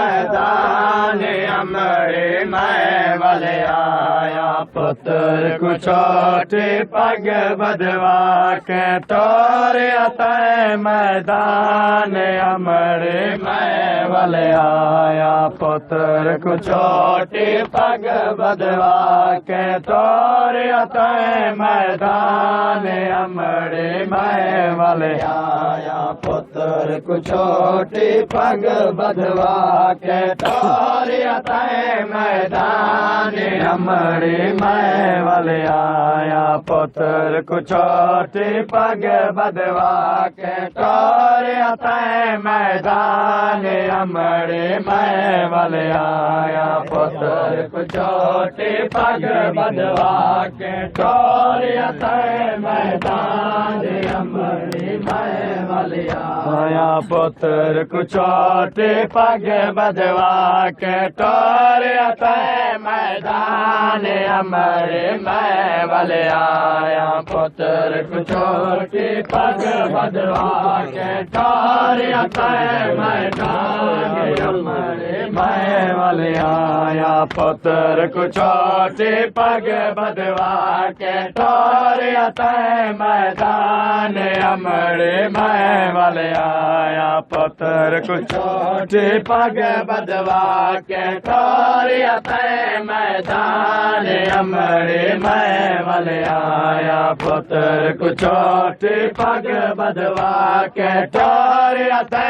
मैदान अमरे मैं वाले आया पुत्र को छोटे पग बदवा के तोरे आता मैदान अमरे मैं वाले आया पुत्र को छोटे पग बदवा के तोरे आता मैदान अमरे मैं वाले आया पुत्र को छोटे पग बदवा के तोरे आता मैदान अमरे मैं वाले आया पुत्र को छोटे पग बदवा के तोरे आता मैदान अमरे मैं वाले आया पुत्र को छोटे पग बदवा के तोरे आता मैदान अमरे मैं वाले आया पुत्र को छोटे पग बदवा के तोरे आता मैदान अमरे मैं वाले आया पुत्र को छोटे पग बदवा के तोरे आता मैदान अमरे मैं वाले आया पुत्र को छोटे पग बदवा के तोरे आता मैदान अमरे मैं वाले आया पुत्र को छोटे पग बदवा के तोरे आता मैदान अमरे मैं वाले आया पुत्र को छोटे पग बदवा के तोरे आता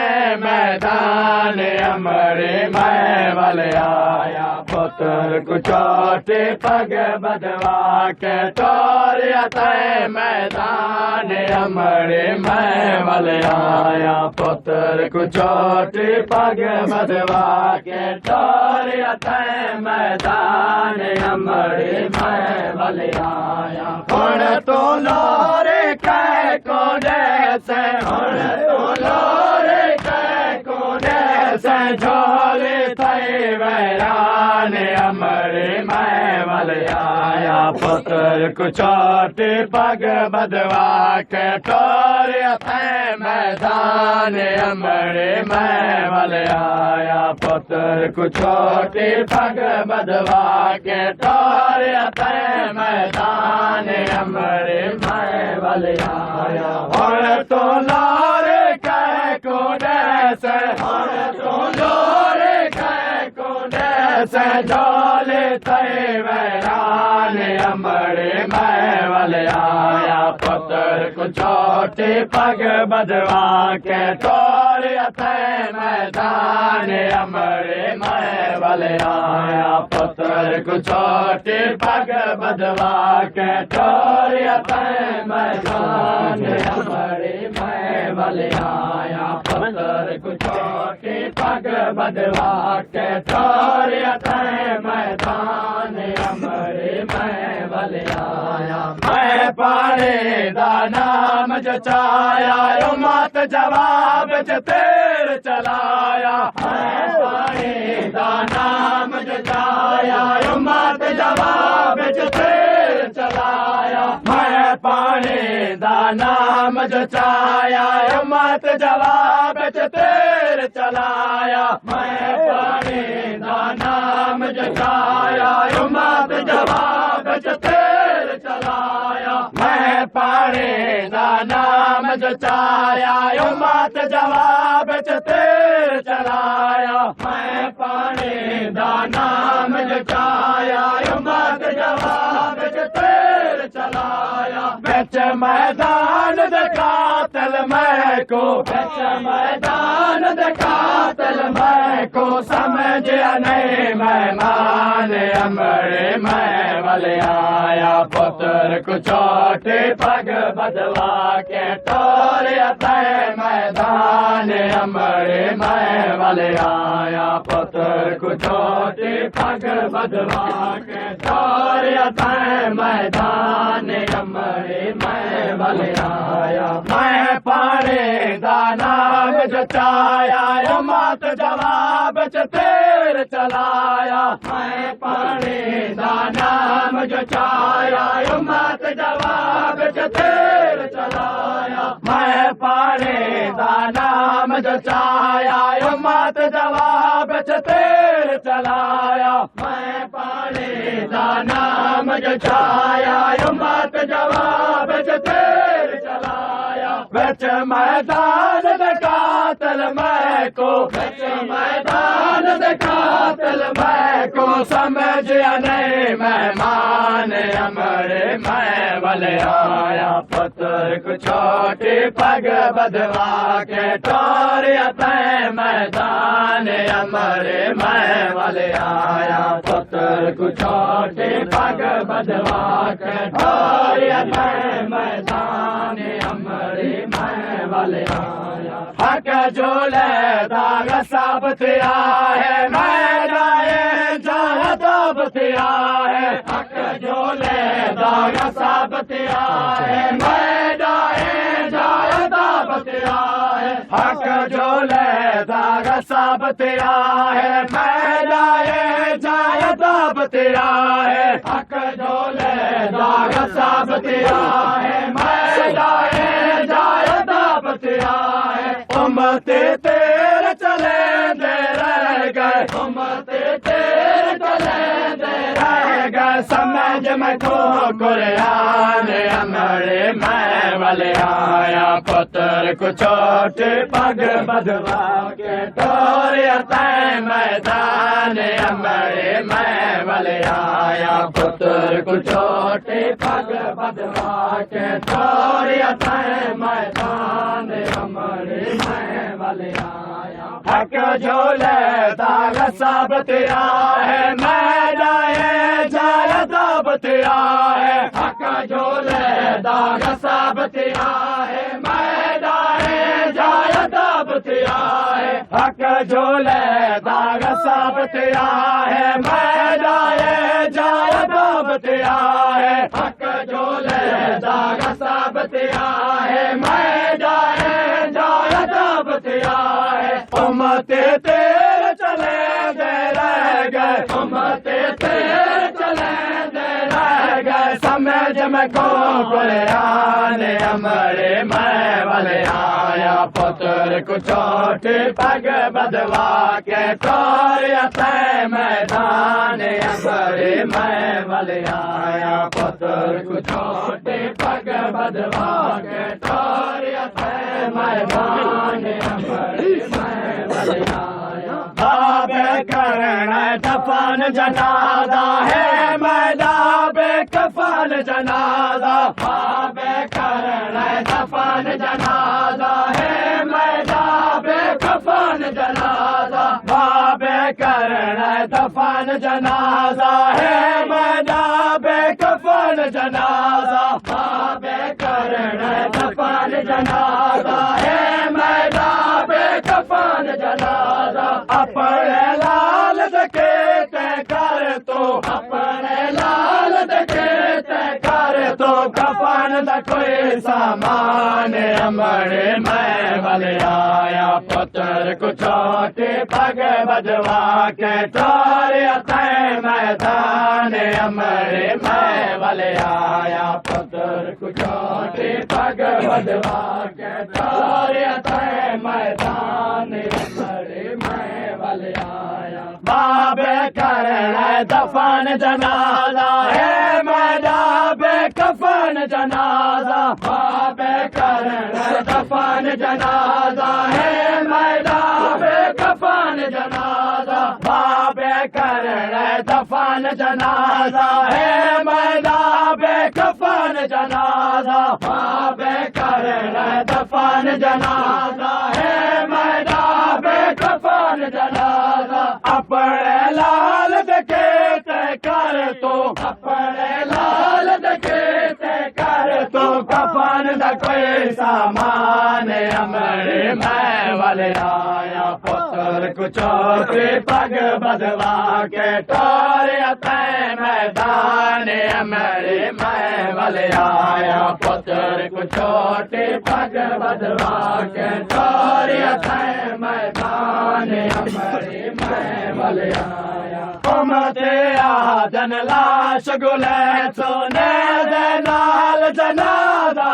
मैदान अमरे मैं वाले आया पुत्र को छोटे पग बदवा के तोरे आता मैदान अमरे मैं वाले आया पुत्र को छोटे पग बदवा के तोरे आता मैदान अमरे मैं वाले आया हुण तो लोरे कह को जैसे हुण तो लोरे कह को जैसे झोले थे वैरान अमरे मैं वाले आया पुत्र को छोटे पग बदवा के तोरे आता मैदान अमरे मैं वाले आया पुत्र को छोटे पग बदवा के तोरे आता मैदान अमरे मैं वाले आया और तो लारे कह को जैसे और तो लारे कह को जैसे झोले थे वैरान अमरे मैं वाले आया पुत्र को छोटे पग बदवा के तोरे आता मैदान अमरे मैं वाले आया पुत्र को छोटे पग बदवा के तोरे आता मैदान अमरे मैं वाले आया पुत्र को छोटे पग बदवा के तोरे आता मैदान अमरे मैं वाले आया मैं पाने दा नाम जचाया यो मत जवाब च तेर चलाया मैं पाने दा नाम जचाया यो मत जवाब च तेर चलाया मैं पाने दा नाम जचाया यो मत जवाब च तेर चलाया मैं पाने दा नाम जचाया यो मत जवाब च तेर चलाया मैं पाने दा नाम जचाया यो मत जवाब च तेर चलाया मैं पाने दा नाम जचाया यो मत जवाब च तेर चलाया बिच मैदान दे कातल मैं को बिच मैदान दे कातल मैं को समझया नहीं मेहमान अमरे मैं वाले आया पुत्र को छोटे पग बदवा के तोरे आता मैदान अमरे मैं वाले आया पुत्र को छोटे पग बदवा के तोरे आता मैदान अमरे मैं वाले आया मैं पाने दा नाम जचाया यो मत जवाब च तेर चलाया मैं पाने दा नाम जचाया यो मत जवाब च तेर जचाया उम्मत जवाब च तेल चलाया मैं पानी दा नाम जचाया उम्मत जवाब च तेल चलाया बिच मैदान दे कातल मैं को बिच मैदान दे कातल मैं को समझिया नहीं मेहमान अमरे मैं वाले आया पुत्र को छोटी पग बदवा के टोरिया तय मैदान अमरे मैं वाले आया पुत्र को छोटी पग बदवा के टोरिया तय मैदान अमरे मैं वाले आया हक झोले दाग साबत है मैं जाए जहाँ दाबत है हक झोले दाग साबत है मैं जाए जहाँ दाबत है हक झोले दाग साबत है मैं जाए जहाँ दाबत है हक झोले दाग साबत है मैं जाए जहाँ दाबत है उम्मत तेरे चले दे रह गए उम्मत तेरे चले दे रह गए समझ में को कुरान अमरे मैं वाले आया पुत्र को छोटे पग बदवा के टोरिया तय मैदान अमरे मैं वाले आया पुत्र को छोटे पग बदवा के टोरिया तय मैदान अमरे मैं वाले आया हक झोले दाग साबत है मैं जाए जाए दाबत है हक झोले दाग साबत है मैं जाए जाए दाबत है हक झोले दाग साबत है मैं जाए जाए दाबत है हक झोले दाग साबत है मैं जाए जाए दाबत है उम्मत तेरे चले दे रह गए उम्मत तेरे चले दे रह गए समझ में को कुरान अमरे मैं वाले आया पुत्र को छोटे पग बदवा के टोरिया तय मैदान अमरे मैं वाले आया पुत्र को छोटे पग बदवा के टोरिया तय मैदान अमरे मैं वाले आया बाबे करण दफन जनादा है मैदान कफन जनादा बाबे करण दफन जनादा है मैदान कफन जनादा बाबे करण दफन जनादा है मैदान कफन जनादा बाबे करण दफन जनादा है मैदान कफन जनादा अपने लाल दके तय कर तो अपने लाल दके तय कर तो कफन द कोई सामान अमरे मैं वाले आया पुत्र को छोटे पग बदवा के टोरिया तय मैदान अमरे मैं वाले आया पुत्र को छोटे पग बदवा के टोरिया तय मैदान अमरे मैं वाले आया बाबे करण दफन जनाजा है मैदान कफन जनाजा बाबे करण दफन जनाजा है मैदान कफन जनाजा बाबे करण दफन जनाजा है मैदान कफन जनाजा बाबे करण दफन जनाजा है मैदान कफन जनाजा अपने लाल दके तय कर तो अपने लाल दके तय कर तो कफन द कोई सामान अमरे मैं वाले आया पुत्र को छोटे पग बदवा के टोरिया तय मैदान अमरे मैं वाले आया पुत्र को छोटे पग बदवा के टोरिया तय मैदान अमरे मैं वाले आया उमते आदन लाश गुले सोने दे नाल जनादा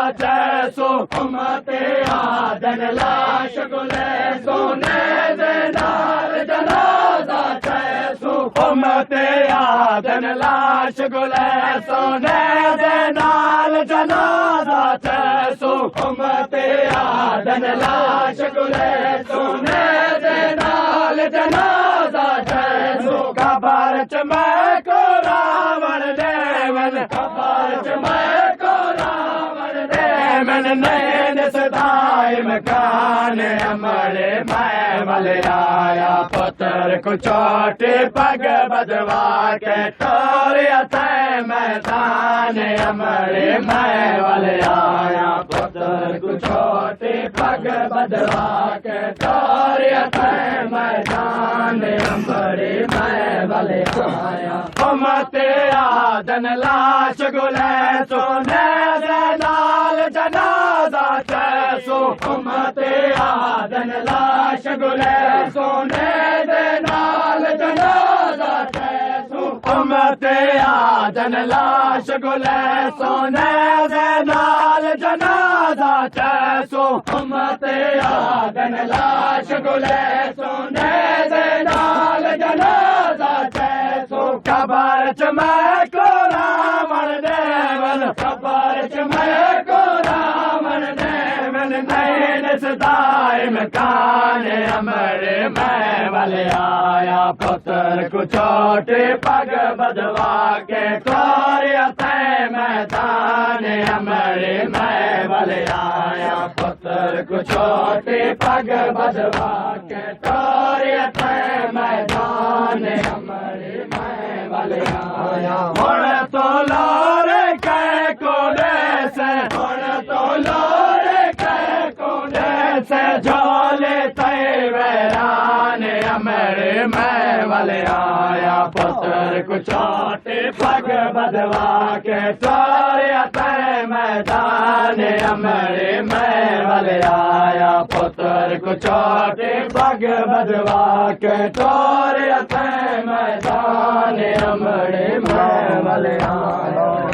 तैसो उम्मते आदन लाश गुले सोने दे नाल जनाजा तैसो उम्मते आदन लाश गुले सोने दे नाल जनाजा तैसो उम्मते आदन लाश गुले सोने दे नाल जनाजा तैसो कबर च मैं को रावण देवन कबर च मैं को रावण देवन नैन सदाए मकान अमरे मैं मले आया पुत्र को छोटे पग बदवा के तोरे अतः मैदान अमरे मैं वाले आया पुत्र को छोटे पग बदवा के तोरे अतः मैदान अमरे मैं वाले आया उम्मते आदन लाश गुले सोने दे नाल जनाजा तैसो उम्मते आदन लाश गुले सोने दे नाल जनाजा तैसो उम्मते आदन लाश गुले सोने दे नाल जनाजा तैसो उम्मते आदन लाश गुले सोने दे नाल जनाजा तैसो कबर च मैं को रावण देवन कबर च मैं को रावण देवन नैन सदाए मकान अमरे मैं वाले आया पुत्र को छोटे पग बदवा के तोरे अतः मैदान अमरे मैं वाले आया पुत्र को छोटे पग बदवा के तोरे अतः मैदान अमरे मैं वाले आया हुण तो लोरे कै कोने से हुण तो लोरे कै कोने से झोले तय वैरान अमरे मैं वाले आया पुत्र को छोटे पग बदवा के तोरे अतः मैदान अमरे मैं वाले आया पुत्र को छोटे पग बदवा के तोरे अतः मैदान अमरे मैं वाले आया।